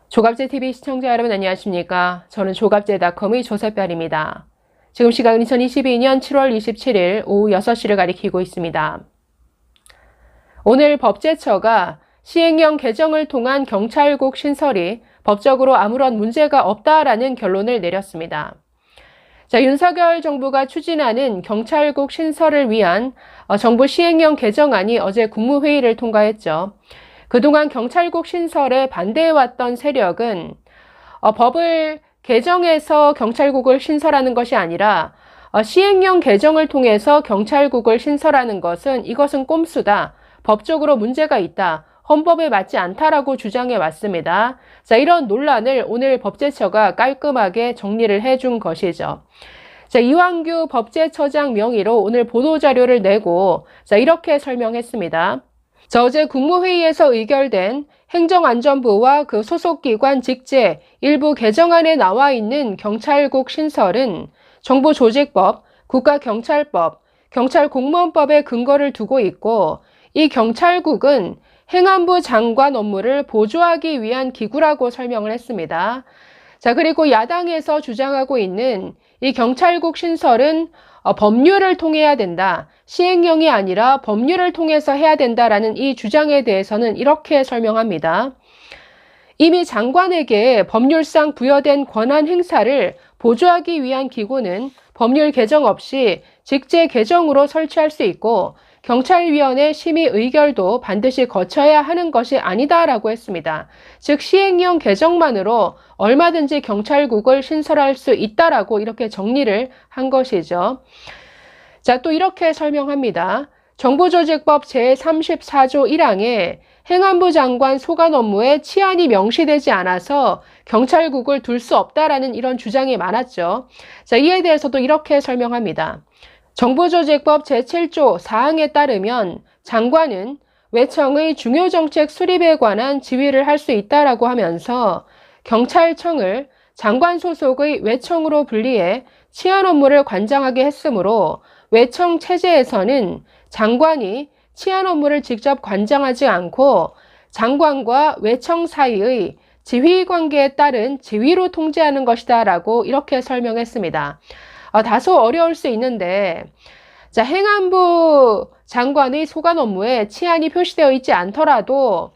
조갑제TV 시청자 여러분 안녕하십니까? 저는 조갑제닷컴의 조세별입니다. 지금 시각은 2022년 7월 27일 오후 6시를 가리키고 있습니다. 오늘 법제처가 시행령 개정을 통한 경찰국 신설이 법적으로 아무런 문제가 없다라는 결론을 내렸습니다. 윤석열 정부가 추진하는 경찰국 신설을 위한 정부 시행령 개정안이 어제 국무회의를 통과했죠. 그동안 경찰국 신설에 반대해왔던 세력은 법을 개정해서 경찰국을 신설하는 것이 아니라 시행령 개정을 통해서 경찰국을 신설하는 이것은 꼼수다. 법적으로 문제가 있다. 헌법에 맞지 않다라고 주장해 왔습니다. 이런 논란을 오늘 법제처가 깔끔하게 정리를 해준 것이죠. 이완규 법제처장 명의로 오늘 보도자료를 내고 이렇게 설명했습니다. 어제 국무회의에서 의결된 행정안전부와 그 소속기관 직제 일부 개정안에 나와 있는 경찰국 신설은 정부조직법, 국가경찰법, 경찰공무원법에 근거를 두고 있고 이 경찰국은 행안부 장관 업무를 보조하기 위한 기구라고 설명을 했습니다. 그리고 야당에서 주장하고 있는 이 경찰국 신설은 법률을 통해야 된다. 시행령이 아니라 법률을 통해서 해야 된다라는 이 주장에 대해서는 이렇게 설명합니다. 이미 장관에게 법률상 부여된 권한 행사를 보조하기 위한 기구는 법률 개정 없이 직제 개정으로 설치할 수 있고 경찰위원회 심의 의결도 반드시 거쳐야 하는 것이 아니다라고 했습니다. 즉 시행령 개정만으로 얼마든지 경찰국을 신설할 수 있다라고 이렇게 정리를 한 것이죠. 또 이렇게 설명합니다. 정부조직법 제34조 1항에 행안부 장관 소관 업무에 치안이 명시되지 않아서 경찰국을 둘 수 없다라는 이런 주장이 많았죠. 이에 대해서도 이렇게 설명합니다. 정부조직법 제7조 4항에 따르면 장관은 외청의 중요정책 수립에 관한 지휘를 할 수 있다라고 하면서 경찰청을 장관 소속의 외청으로 분리해 치안 업무를 관장하게 했으므로 외청 체제에서는 장관이 치안 업무를 직접 관장하지 않고 장관과 외청 사이의 지휘 관계에 따른 지휘로 통제하는 것이다 라고 이렇게 설명했습니다. 다소 어려울 수 있는데 행안부 장관의 소관 업무에 치안이 표시되어 있지 않더라도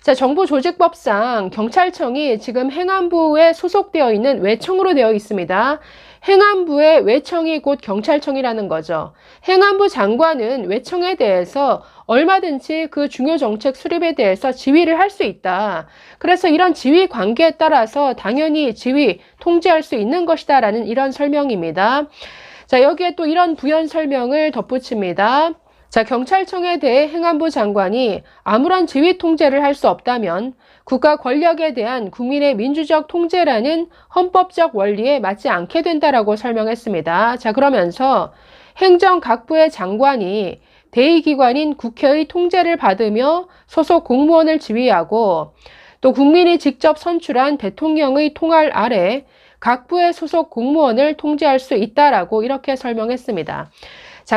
정부조직법상 경찰청이 지금 행안부에 소속되어 있는 외청으로 되어 있습니다. 행안부의 외청이 곧 경찰청이라는 거죠. 행안부 장관은 외청에 대해서 얼마든지 그 중요 정책 수립에 대해서 지휘를 할 수 있다. 그래서 이런 지휘 관계에 따라서 당연히 지휘, 통제할 수 있는 것이다 라는 이런 설명입니다. 여기에 또 이런 부연 설명을 덧붙입니다. 경찰청에 대해 행안부 장관이 아무런 지휘 통제를 할 수 없다면 국가 권력에 대한 국민의 민주적 통제라는 헌법적 원리에 맞지 않게 된다라고 설명했습니다. 그러면서 행정각부의 장관이 대의기관인 국회의 통제를 받으며 소속 공무원을 지휘하고 또 국민이 직접 선출한 대통령의 통할 아래 각부의 소속 공무원을 통제할 수 있다라고 이렇게 설명했습니다.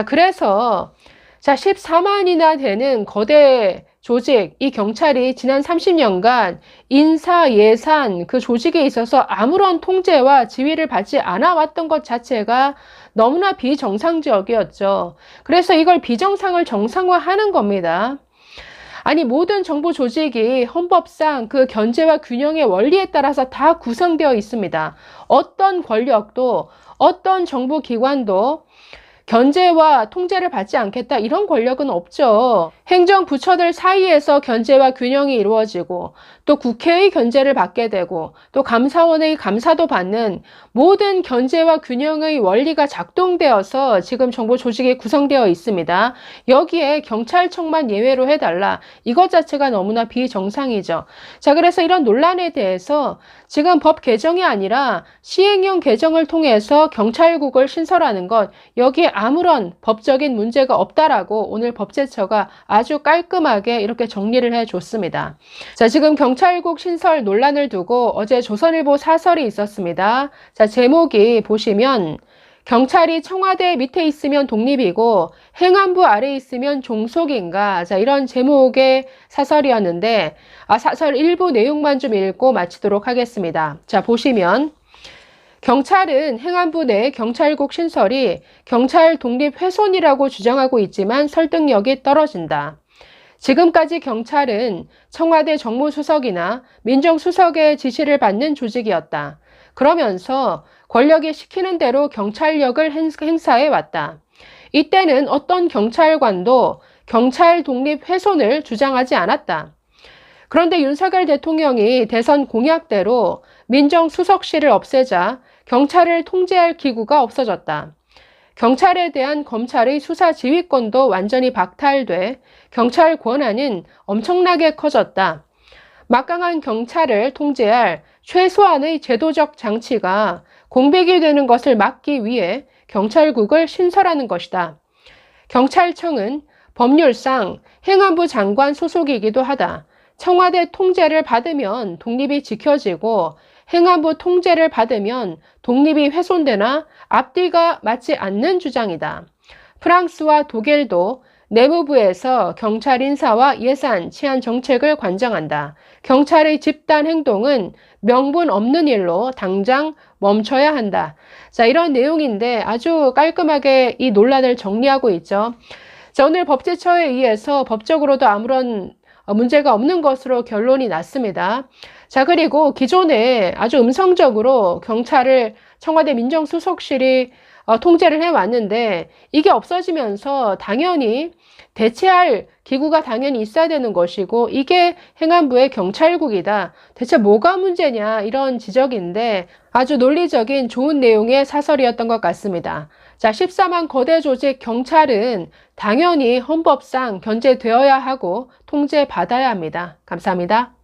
그래서 14만이나 되는 거대 조직, 이 경찰이 지난 30년간 인사, 예산, 그 조직에 있어서 아무런 통제와 지휘를 받지 않아 왔던 것 자체가 너무나 비정상적이었죠. 그래서 이걸 비정상을 정상화하는 겁니다. 아니 모든 정부 조직이 헌법상 그 견제와 균형의 원리에 따라서 다 구성되어 있습니다. 어떤 권력도 어떤 정부 기관도 견제와 통제를 받지 않겠다 이런 권력은 없죠. 행정부처들 사이에서 견제와 균형이 이루어지고 또 국회의 견제를 받게 되고 또 감사원의 감사도 받는 모든 견제와 균형의 원리가 작동되어서 지금 정부 조직이 구성되어 있습니다. 여기에 경찰청만 예외로 해달라. 이것 자체가 너무나 비정상이죠. 그래서 이런 논란에 대해서 지금 법 개정이 아니라 시행령 개정을 통해서 경찰국을 신설하는 것 여기에 아무런 법적인 문제가 없다라고 오늘 법제처가 아주 깔끔하게 이렇게 정리를 해줬습니다. 지금 경찰국 신설 논란을 두고 어제 조선일보 사설이 있었습니다. 제목이 보시면 경찰이 청와대 밑에 있으면 독립이고 행안부 아래에 있으면 종속인가? 자, 이런 제목의 사설이었는데 사설 일부 내용만 좀 읽고 마치도록 하겠습니다. 자, 보시면 경찰은 행안부 내 경찰국 신설이 경찰 독립 훼손이라고 주장하고 있지만 설득력이 떨어진다. 지금까지 경찰은 청와대 정무수석이나 민정수석의 지시를 받는 조직이었다. 그러면서 권력이 시키는 대로 경찰력을 행사해 왔다. 이때는 어떤 경찰관도 경찰 독립 훼손을 주장하지 않았다. 그런데 윤석열 대통령이 대선 공약대로 민정수석실을 없애자 경찰을 통제할 기구가 없어졌다. 경찰에 대한 검찰의 수사 지휘권도 완전히 박탈돼 경찰 권한은 엄청나게 커졌다. 막강한 경찰을 통제할 최소한의 제도적 장치가 공백이 되는 것을 막기 위해 경찰국을 신설하는 것이다. 경찰청은 법률상 행안부 장관 소속이기도 하다. 청와대 통제를 받으면 독립이 지켜지고 행안부 통제를 받으면 독립이 훼손되나 앞뒤가 맞지 않는 주장이다. 프랑스와 독일도 내무부에서 경찰 인사와 예산, 치안 정책을 관장한다. 경찰의 집단 행동은 명분 없는 일로 당장 멈춰야 한다. 자, 이런 내용인데 아주 깔끔하게 이 논란을 정리하고 있죠. 자, 오늘 법제처에 의해서 법적으로도 아무런 문제가 없는 것으로 결론이 났습니다. 자, 그리고 기존에 아주 음성적으로 경찰을 청와대 민정수석실이 통제를 해왔는데 이게 없어지면서 당연히 대체할 기구가 당연히 있어야 되는 것이고 이게 행안부의 경찰국이다. 대체 뭐가 문제냐 이런 지적인데 아주 논리적인 좋은 내용의 사설이었던 것 같습니다. 자, 14만 거대 조직 경찰은 당연히 헌법상 견제되어야 하고 통제받아야 합니다. 감사합니다.